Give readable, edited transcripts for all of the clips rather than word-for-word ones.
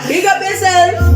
Big up yourself.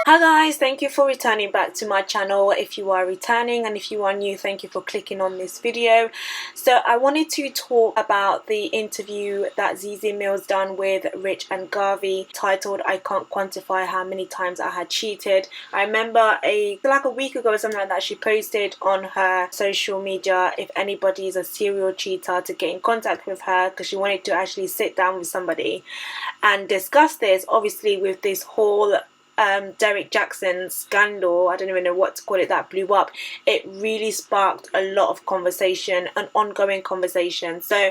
Hi guys, thank you for returning back to my channel. If you are returning and if you are new, thank you for clicking on this video. So I wanted to talk about the interview that Zeze Millz done with Rich and Garvey, titled I Can't Quantify How Many Times I Had Cheated. I remember like a week ago or something like that, she posted on her social media if anybody is a serial cheater to get in contact with her, because she wanted to actually sit down with somebody and discuss this, obviously with this whole Derek Jackson scandal. I don't even know what to call it, that blew up. It really sparked a lot of conversation, an ongoing conversation. So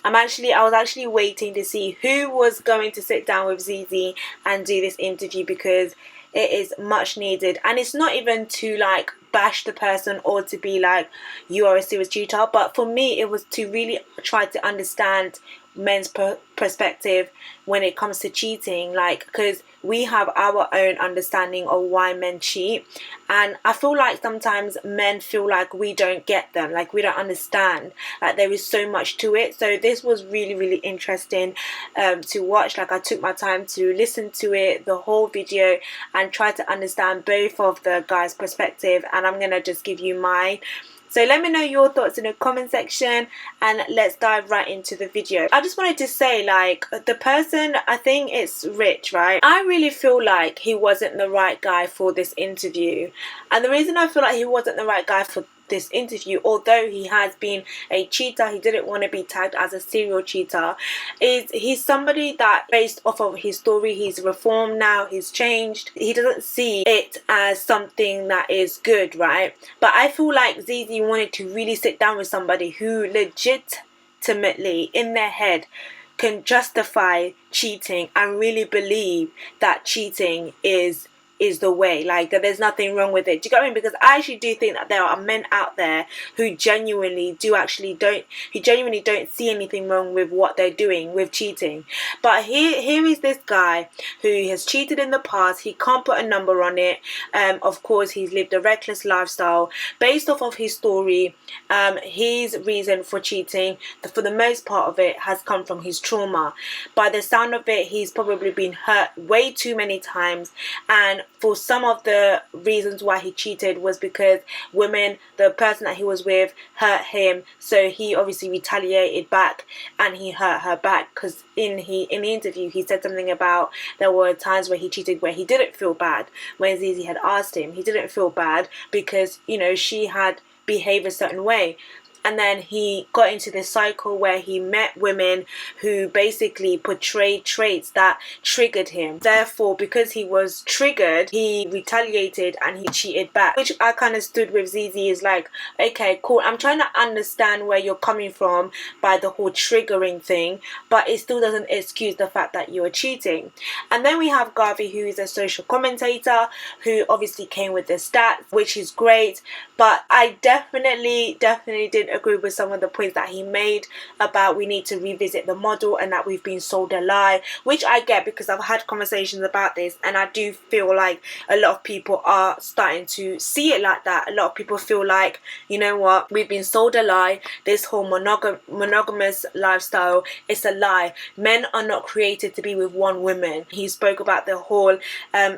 I was actually waiting to see who was going to sit down with Zeze and do this interview, because it is much needed. And it's not even to like bash the person or to be like you are a serious cheater, but for me it was to really try to understand men's perspective when it comes to cheating, like, because we have our own understanding of why men cheat, and I feel like sometimes men feel like we don't get them, like we don't understand, like there is so much to it. So this was really interesting to watch. Like I took my time to listen to it, the whole video, and try to understand both of the guys' perspective, and I'm gonna just give you mine. So let me know your thoughts in the comment section and let's dive right into the video. I just wanted to say, like, the person, I think it's Rich, right? I really feel like he wasn't the right guy for this interview. And the reason I feel like he wasn't the right guy for this interview, although he has been a cheater, he didn't want to be tagged as a serial cheater, is he's somebody that, based off of his story, he's reformed now, he's changed, he doesn't see it as something that is good, right? But I feel like Zeze wanted to really sit down with somebody who legitimately in their head can justify cheating and really believe that cheating is the way, like that there's nothing wrong with it. Do you get what I mean? Because I actually do think that there are men out there who genuinely don't see anything wrong with what they're doing with cheating. But here is this guy who has cheated in the past. He can't put a number on it. Of course, he's lived a reckless lifestyle. Based off of his story, his reason for cheating, for the most part of it, has come from his trauma. By the sound of it, he's probably been hurt way too many times, and for some of the reasons why he cheated was because the person that he was with, hurt him, so he obviously retaliated back and he hurt her back. Because in the interview he said something about there were times where he cheated where he didn't feel bad. When Zeze had asked him, he didn't feel bad because, you know, she had behaved a certain way. And then he got into this cycle where he met women who basically portrayed traits that triggered him. Therefore, because he was triggered, he retaliated and he cheated back. Which I kind of stood with Zeze, is like, okay, cool. I'm trying to understand where you're coming from by the whole triggering thing, but it still doesn't excuse the fact that you're cheating. And then we have Garvey, who is a social commentator, who obviously came with the stats, which is great. But I definitely didn't agree with some of the points that he made about we need to revisit the model and that we've been sold a lie, which I get, because I've had conversations about this and I do feel like a lot of people are starting to see it like that. A lot of people feel like, you know what, we've been sold a lie. This whole monogamous lifestyle, it's a lie. Men are not created to be with one woman. He spoke about the whole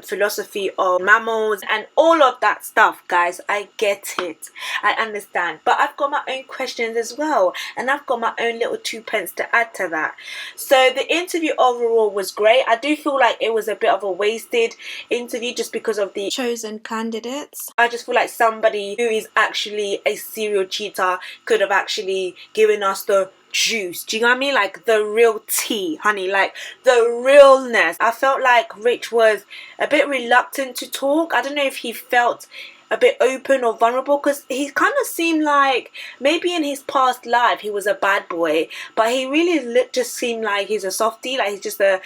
philosophy of mammals and all of that stuff. Guys, I get it, I understand, but I've got my own questions as well, and I've got my own little 2 pence to add to that. So the interview overall was great. I do feel like it was a bit of a wasted interview just because of the chosen candidates. I just feel like somebody who is actually a serial cheater could have actually given us the juice. Do you know what I mean? Like the real tea, honey, like the realness. I felt like Rich was a bit reluctant to talk. I don't know if he felt a bit open or vulnerable, because he kind of seemed like maybe in his past life he was a bad boy, but he really just seemed like he's a softie, like he's just a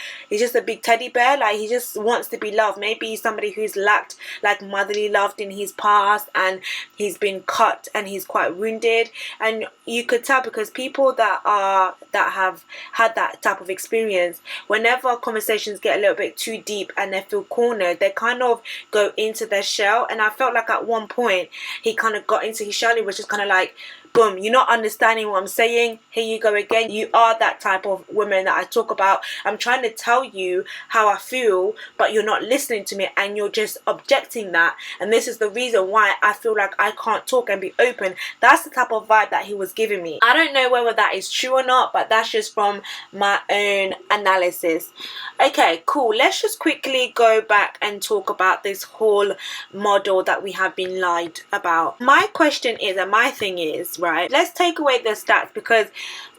big teddy bear, like he just wants to be loved. Maybe he's somebody who's lacked like motherly love in his past and he's been cut and he's quite wounded. And you could tell, because people that have had that type of experience, whenever conversations get a little bit too deep and they feel cornered, they kind of go into their shell. And I felt like at one point he kind of got into his shell. He was just kind of like, boom, you're not understanding what I'm saying. Here you go again. You are that type of woman that I talk about. I'm trying to tell you how I feel, but you're not listening to me, and you're just objecting that. And this is the reason why I feel like I can't talk and be open. That's the type of vibe that he was giving me. I don't know whether that is true or not, but that's just from my own analysis. Okay, cool. Let's just quickly go back and talk about this whole model that we have been lied about. My question is, and my thing is, right, let's take away the stats, because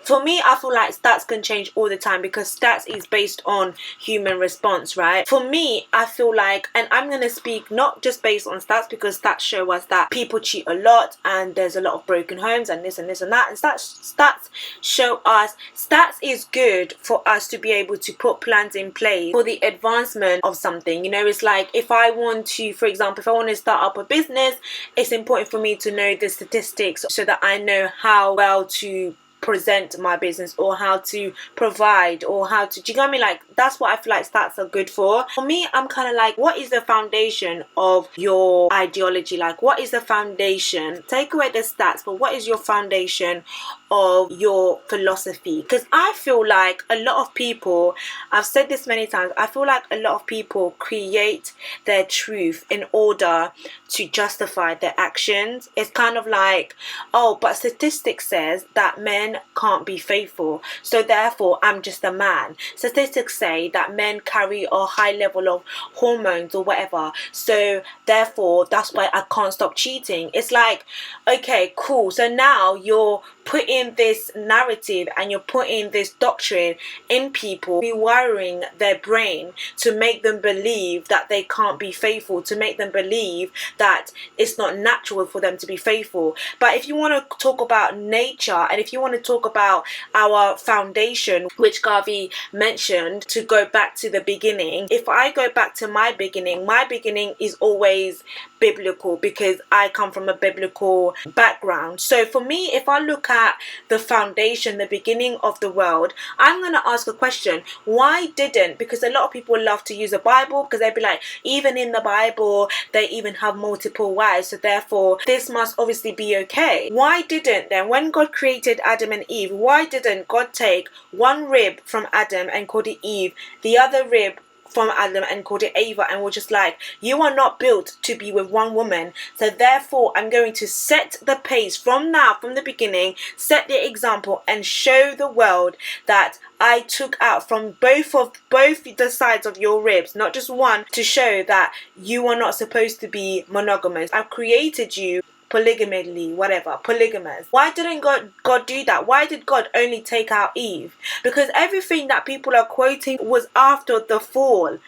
for me, I feel like stats can change all the time, because stats is based on human response, right? For me, I feel like, and I'm going to speak not just based on stats, because stats show us that people cheat a lot and there's a lot of broken homes and this and this and that. And stats show us, stats is good for us to be able to put plans in place for the advancement of something. You know, it's like if I want to, for example, if I want to start up a business, it's important for me to know the statistics so that I know how well to present my business, or how to provide, or how to, do you know what I mean? Like, that's what I feel like stats are good for. For me, I'm kind of like, what is the foundation of your ideology? Like, what is the foundation? Take away the stats, but what is your foundation of your philosophy? Because I feel like a lot of people, I've said this many times, I feel like a lot of people create their truth in order to justify their actions. It's kind of like, oh, but statistics says that men can't be faithful, so therefore I'm just a man. Statistics say that men carry a high level of hormones or whatever, so therefore that's why I can't stop cheating. It's like, okay, cool, so now you're putting this narrative and you're putting this doctrine in people, rewiring their brain to make them believe that they can't be faithful, to make them believe that it's not natural for them to be faithful. But if you want to talk about nature, and if you want to talk about our foundation, which Garvey mentioned, to go back to the beginning, if I go back to my beginning is always biblical, because I come from a biblical background. So for me, if I look at the foundation, the beginning of the world, I'm going to ask a question. Why didn't, because a lot of people love to use the Bible, because they'd be like, even in the Bible they even have multiple wives, so therefore this must obviously be okay. Why didn't then, when God created Adam and Eve, why didn't God take one rib from Adam and called it Eve, the other rib from Adam and called it Ava, and we're just like, you are not built to be with one woman, so therefore I'm going to set the pace from now, from the beginning, set the example and show the world that I took out from both the sides of your ribs, not just one, to show that you are not supposed to be monogamous. I've created you polygamically, whatever, polygamous. Why didn't God do that? Why did God only take out Eve? Because everything that people are quoting was after the fall.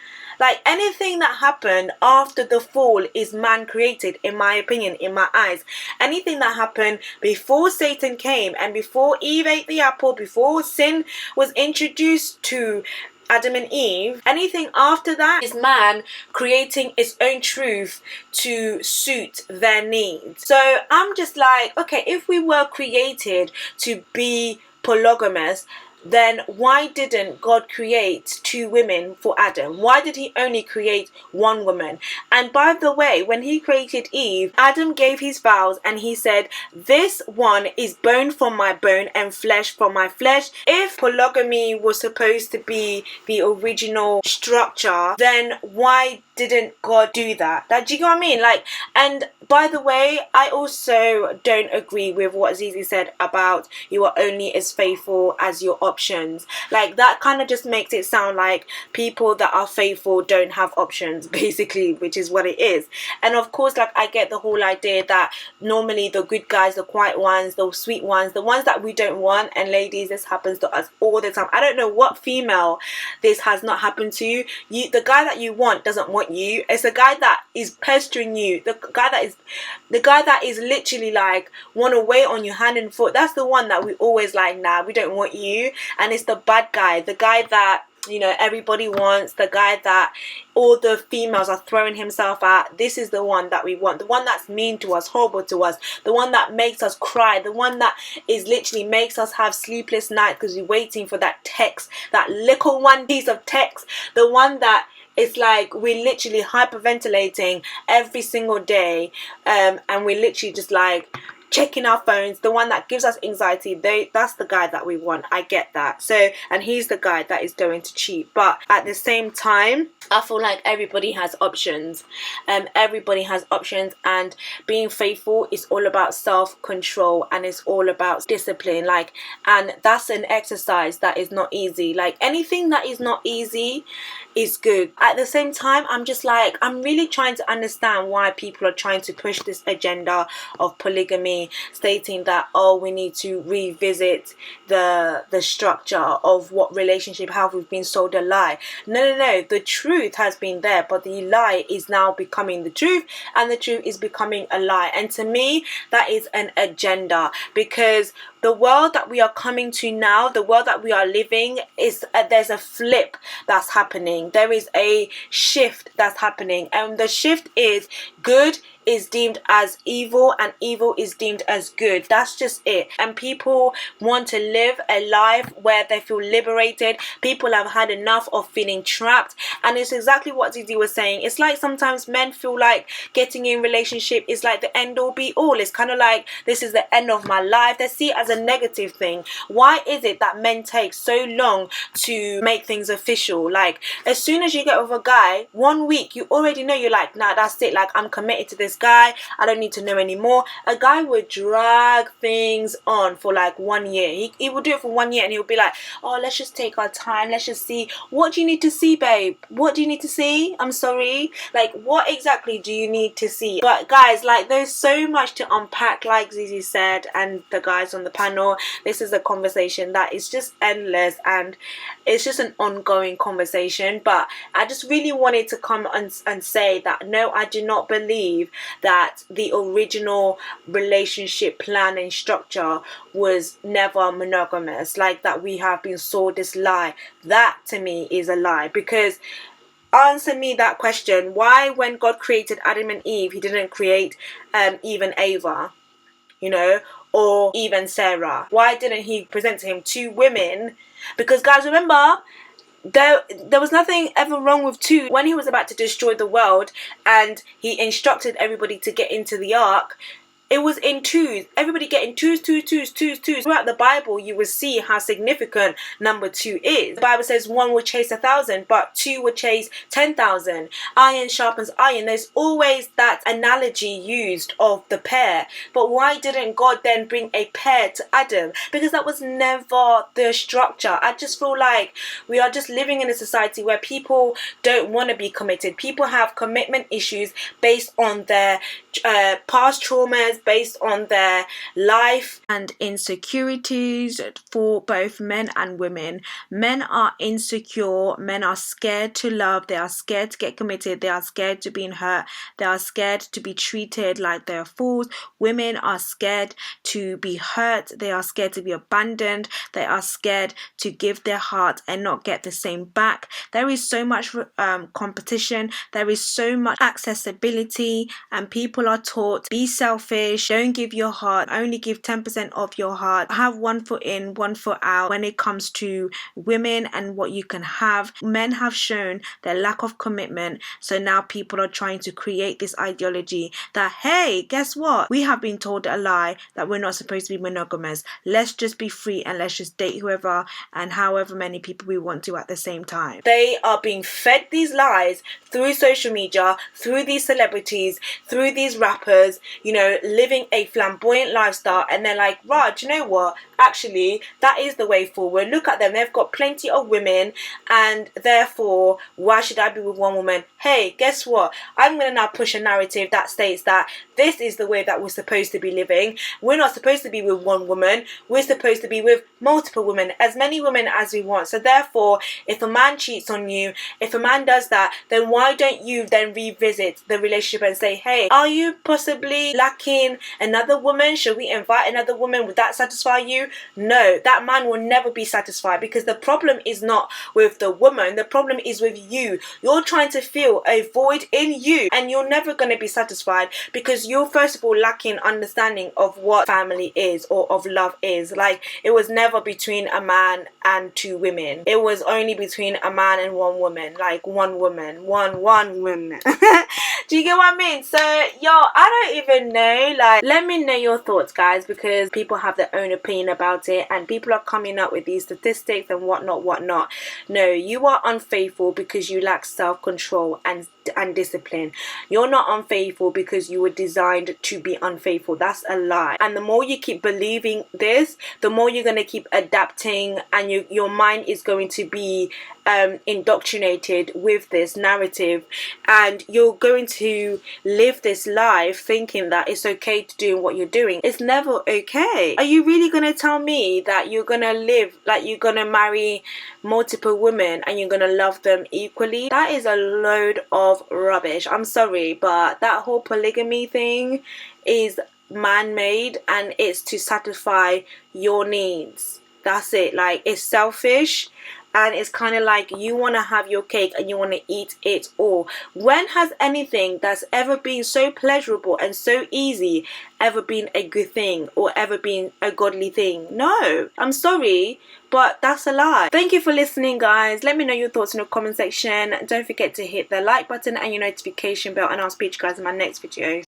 Like, anything that happened after the fall is man created, in my opinion, in my eyes. Anything that happened before Satan came and before Eve ate the apple, before sin was introduced to Adam and Eve, anything after that is man creating its own truth to suit their needs. So I'm just like, okay, if we were created to be polygamous, then why didn't God create two women for Adam? Why did he only create one woman? And by the way, when he created Eve, Adam gave his vows and he said, this one is bone from my bone and flesh from my flesh. If polygamy was supposed to be the original structure, then why didn't God do that? Do you know what I mean? Like, and by the way, I also don't agree with what Zeze said about you are only as faithful as your options. Like, that kind of just makes it sound like people that are faithful don't have options, basically, which is what it is. And of course, like, I get the whole idea that normally the good guys, the quiet ones, the sweet ones, the ones that we don't want, and ladies, this happens to us all the time. I don't know what female this has not happened to. The guy that you want doesn't want you. It's the guy that is pestering you, the guy that is literally like want to wait on your hand and foot. That's the one that we always like, nah, we don't want you. And it's the bad guy, the guy that, you know, everybody wants, the guy that all the females are throwing himself at. This is the one that we want, the one that's mean to us, horrible to us, the one that makes us cry, the one that is literally makes us have sleepless nights because we're waiting for that text, that little one piece of text, the one that It's like we're literally hyperventilating every single day, and we're literally just like checking our phones. The one that gives us anxiety, that's the guy that we want. I get that. So, and he's the guy that is going to cheat. But at the same time, I feel like everybody has options. Everybody has options, and being faithful is all about self-control, and it's all about discipline. Like, and that's an exercise that is not easy. Like, anything that is not easy is good. At the same time, I'm just like, I'm really trying to understand why people are trying to push this agenda of polygamy, stating that, oh, we need to revisit the structure of what relationship, how we've been sold a lie. No, the truth has been there, but the lie is now becoming the truth, and the truth is becoming a lie. And to me, that is an agenda, because the world that we are coming to now, the world that we are living, is there's a flip that's happening. There is a shift that's happening, and the shift is good is deemed as evil, and evil is deemed as good. That's just it. And people want to live a life where they feel liberated. People have had enough of feeling trapped, and it's exactly what Zeze was saying. It's like sometimes men feel like getting in relationship is like the end all be all. It's kind of like, this is the end of my life. They see it as a negative thing. Why is it that men take so long to make things official? Like, as soon as you get with a guy, 1 week, you already know, you're like, nah, that's it. Like, I'm committed to this guy. I don't need to know anymore. A guy would drag things on for like 1 year. He would do it for 1 year, and he'll be like, oh, let's just take our time. Let's just see. What do you need to see, babe? What do you need to see? I'm sorry. Like, what exactly do you need to see? But guys, like, there's so much to unpack, like Zeze said, and the guys on the panel. This is a conversation that is just endless, and it's just an ongoing conversation. But I just really wanted to come and say that, no, I do not believe that the original relationship plan and structure was never monogamous, like that we have been sold this lie. That to me is a lie. Because answer me that question, why when God created Adam and Eve, he didn't create Eve and Ava, you know, or even Sarah? Why didn't he present to him two women? Because guys, remember, there was nothing ever wrong with two. When he was about to destroy the world and he instructed everybody to get into the ark, it was in twos. Everybody getting twos. Throughout the Bible, you will see how significant number two is. The Bible says one will chase 1,000, but two will chase 10,000. Iron sharpens iron. There's always that analogy used of the pair. But why didn't God then bring a pair to Adam? Because that was never the structure. I just feel like we are just living in a society where people don't want to be committed. People have commitment issues based on their past traumas, based on their life and insecurities for both men and women. Men are insecure, men are scared to love, they are scared to get committed, they are scared to be hurt, they are scared to be treated like they're fools. Women are scared to be hurt, they are scared to be abandoned, they are scared to give their heart and not get the same back. There is so much competition, there is so much accessibility, and people are taught, be selfish, don't give your heart, only give 10% of your heart, have 1 foot in, 1 foot out when it comes to women and what you can have. Men have shown their lack of commitment, so now people are trying to create this ideology that, hey, guess what, we have been told a lie that we're not supposed to be monogamous. Let's just be free and let's just date whoever and however many people we want to at the same time. They are being fed these lies through social media, through these celebrities, through these rappers, you know, living a flamboyant lifestyle, and they're like, right, you know what, actually that is the way forward. Look at them, they've got plenty of women, and therefore why should I be with one woman? Hey, guess what, I'm gonna now push a narrative that states that this is the way that we're supposed to be living. We're not supposed to be with one woman, we're supposed to be with multiple women, as many women as we want. So therefore, if a man cheats on you, if a man does that, then why don't you then revisit the relationship and say, hey, are you possibly lacking in another woman? Should we invite another woman? Would that satisfy you? No, that man will never be satisfied, because the problem is not with the woman, the problem is with you. You're trying to fill a void in you, and you're never going to be satisfied, because you're first of all lacking understanding of what family is, or of love is. Like, it was never between a man and two women. It was only between a man and one woman. Like, one woman, one woman. Do you get what I mean? So, yo, I don't even know. Like, let me know your thoughts, guys, because people have their own opinion about it, and people are coming up with these statistics and whatnot. No, you are unfaithful because you lack self-control and discipline. You're not unfaithful because you were designed to be unfaithful. That's a lie. And the more you keep believing this, the more you're going to keep adapting, and your mind is going to be indoctrinated with this narrative, and you're going to live this life thinking that it's okay to do what you're doing. It's never okay. Are you really going to tell me that you're going to live like you're going to marry multiple women and you're going to love them equally? That is a load of rubbish. I'm sorry, but that whole polygamy thing is man-made, and it's to satisfy your needs. That's it. Like, it's selfish, and it's kind of like you want to have your cake and you want to eat it all. When has anything that's ever been so pleasurable and so easy ever been a good thing, or ever been a godly thing? No, I'm sorry, but that's a lie. Thank you for listening, guys. Let me know your thoughts in the comment section. Don't forget to hit the like button and your notification bell, and I'll speak to you guys in my next video.